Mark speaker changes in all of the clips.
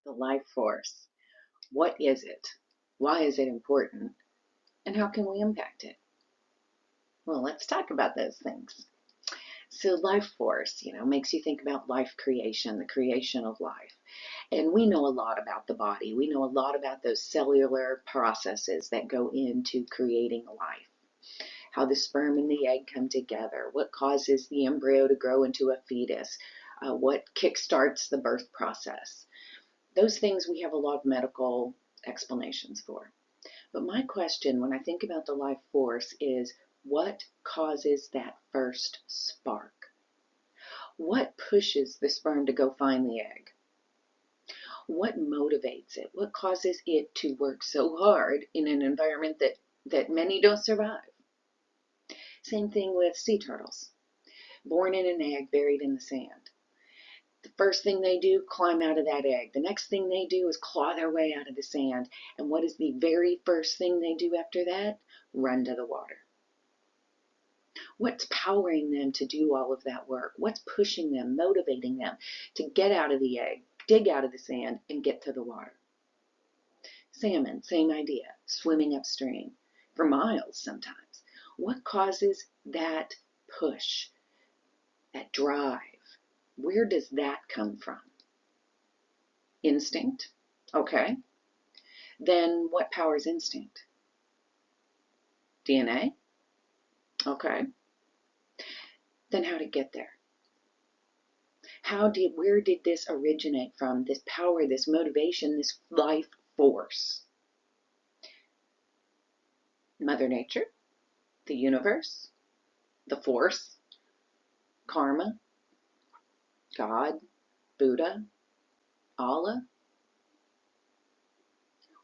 Speaker 1: The life force. What is it? Why is it important? And how can we impact it? Well, let's talk about those things. So life force, makes you think about life creation, the creation of life. And we know a lot about the body. We know a lot about those cellular processes that go into creating life. How the sperm and the egg come together, what causes the embryo to grow into a fetus, what kickstarts the birth process. Those things we have a lot of medical explanations for. But my question when I think about the life force is, what causes that first spark? What pushes the sperm to go find the egg? What motivates it? What causes it to work so hard in an environment that many don't survive? Same thing with sea turtles. Born in an egg, buried in the sand. The first thing they do, climb out of that egg. The next thing they do is claw their way out of the sand. And what is the very first thing they do after that? Run to the water. What's powering them to do all of that work? What's pushing them, motivating them to get out of the egg, dig out of the sand, and get to the water? Salmon, same idea, swimming upstream for miles sometimes. What causes that push, that drive? Where does that come from? Instinct? Okay. Then what powers instinct? DNA? Okay. Then how did it get there? Where did this originate from? This power, this motivation, this life force? Mother Nature? The universe? The force? Karma? God? Buddha? Allah?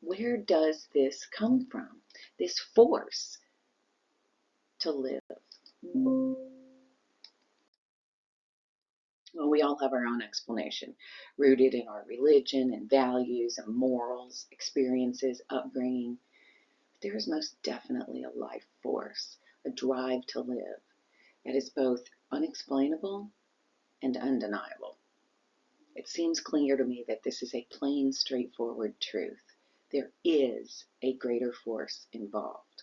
Speaker 1: Where does this come from? This force to live? Well, we all have our own explanation, rooted in our religion and values and morals, experiences, upbringing. But there is most definitely a life force, a drive to live that is both unexplainable and undeniable. It seems clear to me that this is a plain, straightforward truth. There is a greater force involved.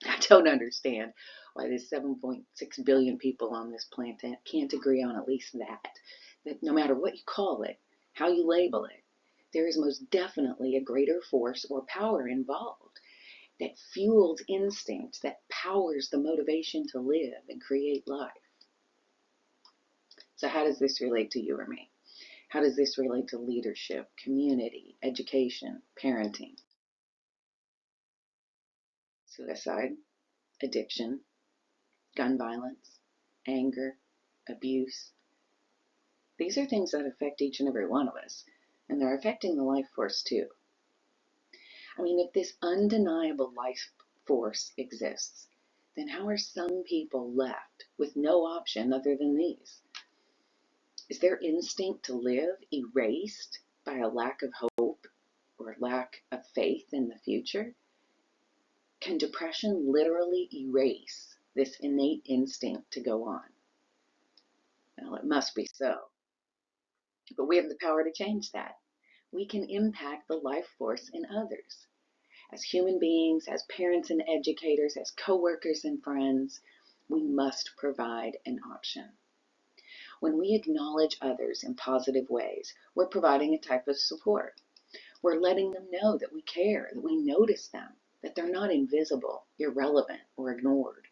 Speaker 1: I don't understand why there's 7.6 billion people on this planet can't agree on at least that no matter what you call it, how you label it, there is most definitely a greater force or power involved that fuels instinct, that powers the motivation to live and create life. So how does this relate to you or me? How does this relate to leadership, community, education, parenting? Suicide, addiction, gun violence, anger, abuse. These are things that affect each and every one of us, and they're affecting the life force too. I mean, if this undeniable life force exists, then how are some people left with no option other than these? Is their instinct to live erased by a lack of hope or lack of faith in the future? Can depression literally erase this innate instinct to go on? Well, it must be so. But we have the power to change that. We can impact the life force in others. As human beings, as parents and educators, as coworkers and friends, we must provide an option. When we acknowledge others in positive ways, we're providing a type of support. We're letting them know that we care, that we notice them, that they're not invisible, irrelevant, or ignored.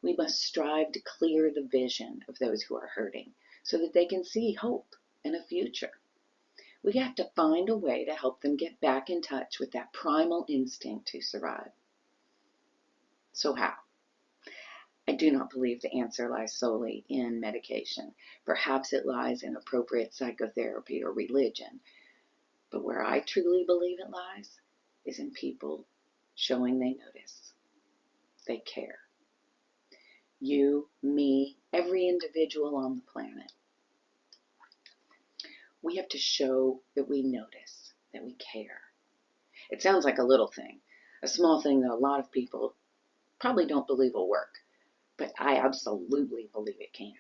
Speaker 1: We must strive to clear the vision of those who are hurting so that they can see hope and a future. We have to find a way to help them get back in touch with that primal instinct to survive. So how? I do not believe the answer lies solely in medication. Perhaps it lies in appropriate psychotherapy or religion. But where I truly believe it lies is in people showing they notice, they care. You, me, every individual on the planet. We have to show that we notice, that we care. It sounds like a little thing, a small thing that a lot of people probably don't believe will work, but I absolutely believe it can.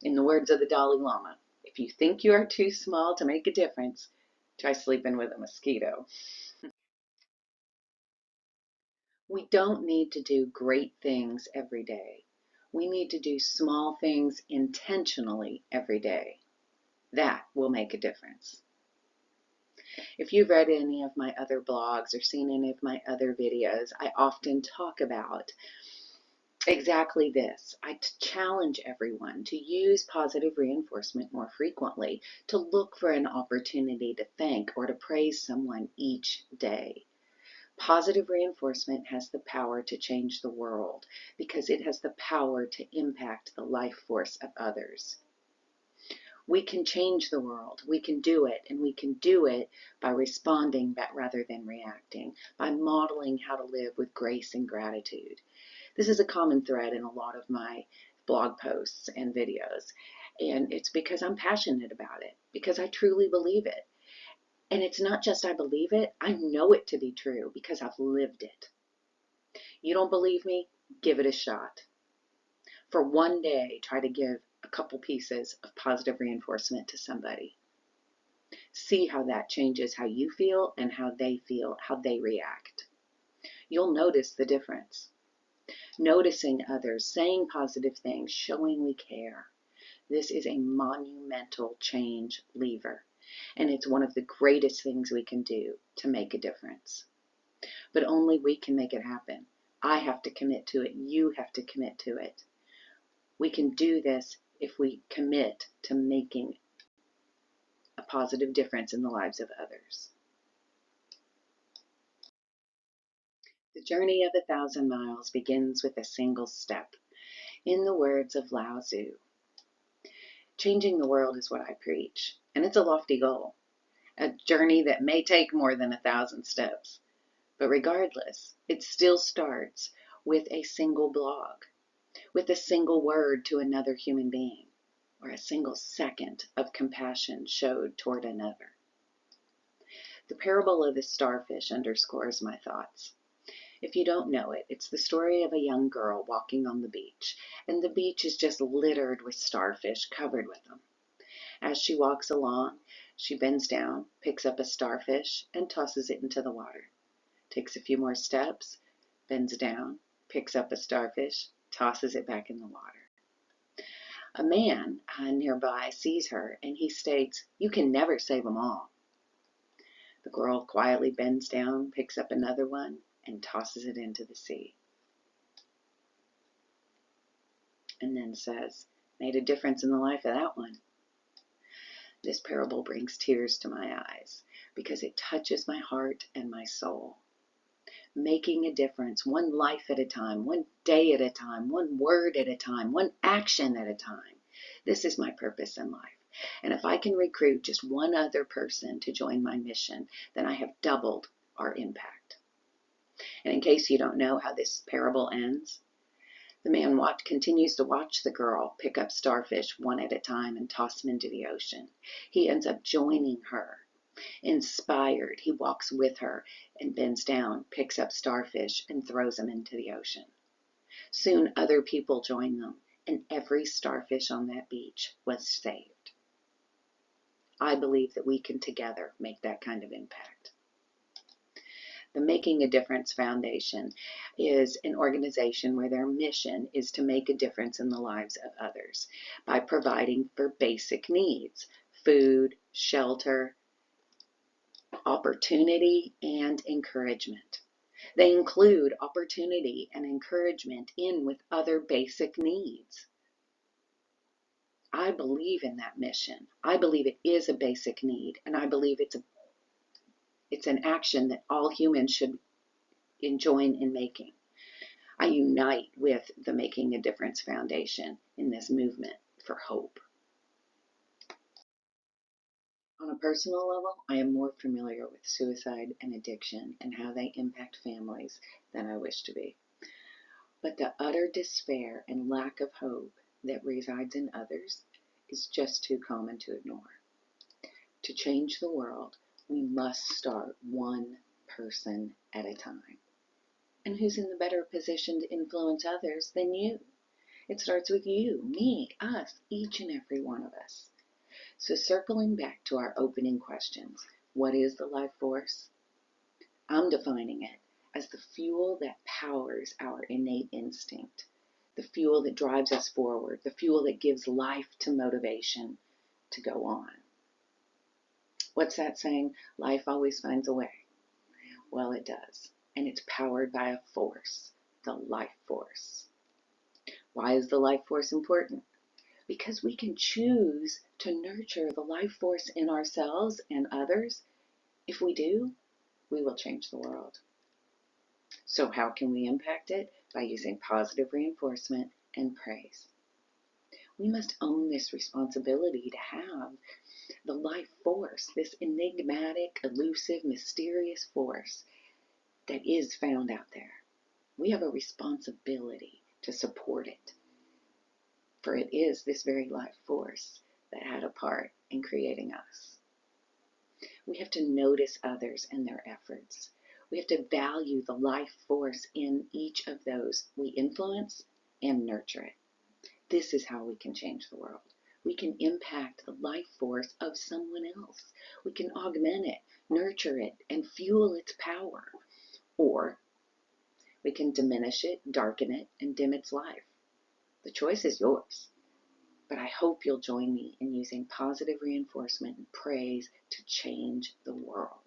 Speaker 1: In the words of the Dalai Lama, if If you think you are too small to make a difference, try sleeping with a mosquito. We don't need to do great things every day. We need to do small things intentionally every day. That will make a difference. If you've read any of my other blogs or seen any of my other videos, I often talk about exactly this. I challenge everyone to use positive reinforcement more frequently, to look for an opportunity to thank or to praise someone each day. Positive reinforcement has the power to change the world because it has the power to impact the life force of others. We can change the world. We can do it, and we can do it by responding rather than reacting, by modeling how to live with grace and gratitude. This is a common thread in a lot of my blog posts and videos, and it's because I'm passionate about it, because I truly believe it. And it's not just I believe it, I know it to be true because I've lived it. You don't believe me? Give it a shot. For one day, try to give a couple pieces of positive reinforcement to somebody. See how that changes how you feel and how they react. You'll notice the difference. Noticing others, saying positive things, showing we care. This is a monumental change lever, and it's one of the greatest things we can do to make a difference. But only we can make it happen. I have to commit to it. You have to commit to it. We can do this if we commit to making a positive difference in the lives of others. The journey of 1,000 miles begins with a single step. In the words of Lao Tzu, changing the world is what I preach, and it's a lofty goal, a journey that may take more than 1,000 steps. But regardless, it still starts with a single blog, with a single word to another human being, or a single second of compassion showed toward another. The parable of the starfish underscores my thoughts. If you don't know it, it's the story of a young girl walking on the beach, and the beach is just littered with starfish, covered with them. As she walks along, she bends down, picks up a starfish, and tosses it into the water. Takes a few more steps, bends down, picks up a starfish, tosses it back in the water. A man nearby sees her, and he states, "You can never save them all." The girl quietly bends down, picks up another one, and tosses it into the sea. And then says, "Made a difference in the life of that one." This parable brings tears to my eyes because it touches my heart and my soul. Making a difference, one life at a time, one day at a time, one word at a time, one action at a time. This is my purpose in life. And if I can recruit just one other person to join my mission, then I have doubled our impact. And in case you don't know how this parable ends, the man continues to watch the girl pick up starfish one at a time and toss them into the ocean. He ends up joining her. Inspired, he walks with her and bends down, picks up starfish, and throws them into the ocean. Soon other people join them, and every starfish on that beach was saved. I believe that we can together make that kind of impact. The Making a Difference Foundation is an organization where their mission is to make a difference in the lives of others by providing for basic needs: food, shelter, opportunity, and encouragement. They include opportunity and encouragement in with other basic needs. I believe in that mission. I believe it is a basic need, and I believe it's an action that all humans should join in making. I unite with the Making a Difference Foundation in this movement for hope. On a personal level, I am more familiar with suicide and addiction and how they impact families than I wish to be. But the utter despair and lack of hope that resides in others is just too common to ignore. To change the world, we must start one person at a time. And who's in the better position to influence others than you? It starts with you, me, us, each and every one of us. So circling back to our opening questions, what is the life force? I'm defining it as the fuel that powers our innate instinct, the fuel that drives us forward, the fuel that gives life to motivation to go on. What's that saying? Life always finds a way. Well, it does. And it's powered by a force, the life force. Why is the life force important? Because we can choose to nurture the life force in ourselves and others. If we do, we will change the world. So how can we impact it? By using positive reinforcement and praise. We must own this responsibility to have the life force, this enigmatic, elusive, mysterious force that is found out there. We have a responsibility to support it, for it is this very life force that had a part in creating us. We have to notice others and their efforts. We have to value the life force in each of those we influence and nurture it. This is how we can change the world. We can impact the life force of someone else. We can augment it, nurture it, and fuel its power. Or we can diminish it, darken it, and dim its life. The choice is yours. But I hope you'll join me in using positive reinforcement and praise to change the world.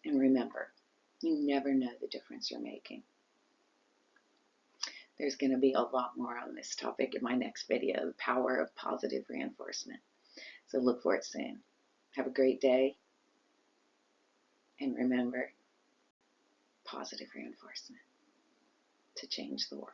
Speaker 1: And remember, you never know the difference you're making. There's going to be a lot more on this topic in my next video, the power of positive reinforcement. So look for it soon. Have a great day. And remember, positive reinforcement to change the world.